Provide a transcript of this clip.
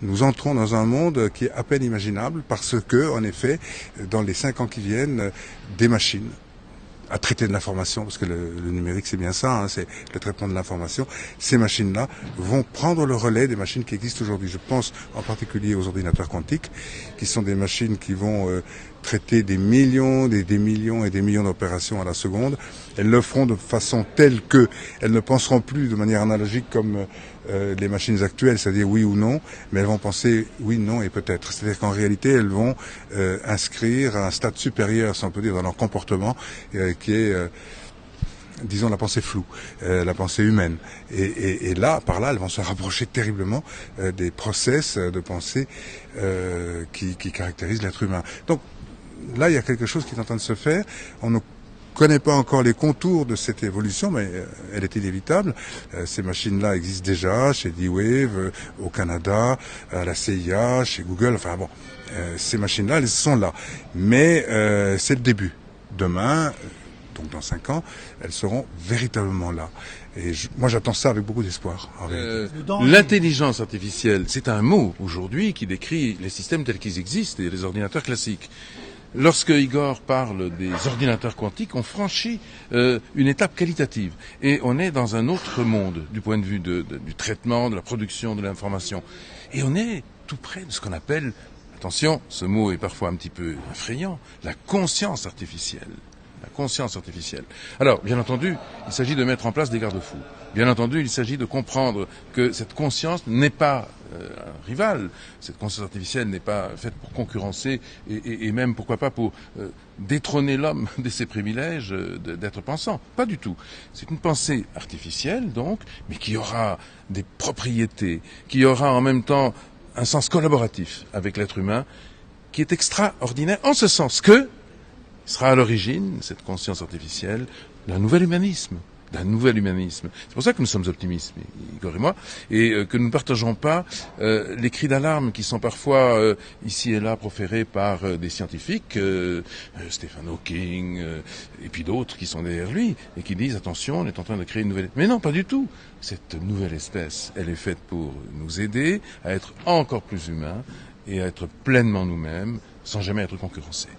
nous entrons dans un monde qui est à peine imaginable parce que, en effet, dans les 5 ans qui viennent, des machines à traiter de l'information, parce que le numérique c'est bien ça, hein, c'est le traitement de l'information, ces machines-là vont prendre le relais des machines qui existent aujourd'hui. Je pense en particulier aux ordinateurs quantiques, qui sont des machines qui vont traiter des millions, des millions et des millions d'opérations à la seconde. Elles le feront de façon telle que elles ne penseront plus de manière analogique comme les machines actuelles, c'est-à-dire oui ou non, mais elles vont penser oui, non et peut-être. C'est-à-dire qu'en réalité, elles vont inscrire un stade supérieur, si on peut dire, dans leur comportement, qui est, disons, la pensée floue, la pensée humaine. Et là, par là, elles vont se rapprocher terriblement des process de pensée qui caractérisent l'être humain. Donc là, il y a quelque chose qui est en train de se faire. On ne connaît pas encore les contours de cette évolution, mais elle est inévitable. Ces machines-là existent déjà chez D-Wave, au Canada, à la CIA, chez Google. Enfin bon, ces machines-là, elles sont là. Mais c'est le début. Demain, donc dans 5 ans, elles seront véritablement là. Et moi, j'attends ça avec beaucoup d'espoir. L'intelligence artificielle, c'est un mot aujourd'hui qui décrit les systèmes tels qu'ils existent et les ordinateurs classiques. Lorsque Igor parle des ordinateurs quantiques, on franchit une étape qualitative. Et on est dans un autre monde du point de vue du traitement, de la production de l'information. Et on est tout près de ce qu'on appelle, attention, ce mot est parfois un petit peu effrayant, la conscience artificielle. La conscience artificielle. Alors, bien entendu, il s'agit de mettre en place des garde-fous. Bien entendu, il s'agit de comprendre que cette conscience n'est pas un rival. Cette conscience artificielle n'est pas faite pour concurrencer et même, pourquoi pas, pour détrôner l'homme de ses privilèges d'être pensant. Pas du tout. C'est une pensée artificielle, donc, mais qui aura des propriétés, qui aura en même temps un sens collaboratif avec l'être humain, qui est extraordinaire, en ce sens que sera à l'origine, cette conscience artificielle, d'un nouvel humanisme. C'est pour ça que nous sommes optimistes, Igor et moi, et que nous ne partageons pas les cris d'alarme qui sont parfois ici et là proférés par des scientifiques, Stephen Hawking, et puis d'autres qui sont derrière lui, et qui disent, attention, on est en train de créer une nouvelle... Mais non, pas du tout. Cette nouvelle espèce, elle est faite pour nous aider à être encore plus humains et à être pleinement nous-mêmes, sans jamais être concurrencés.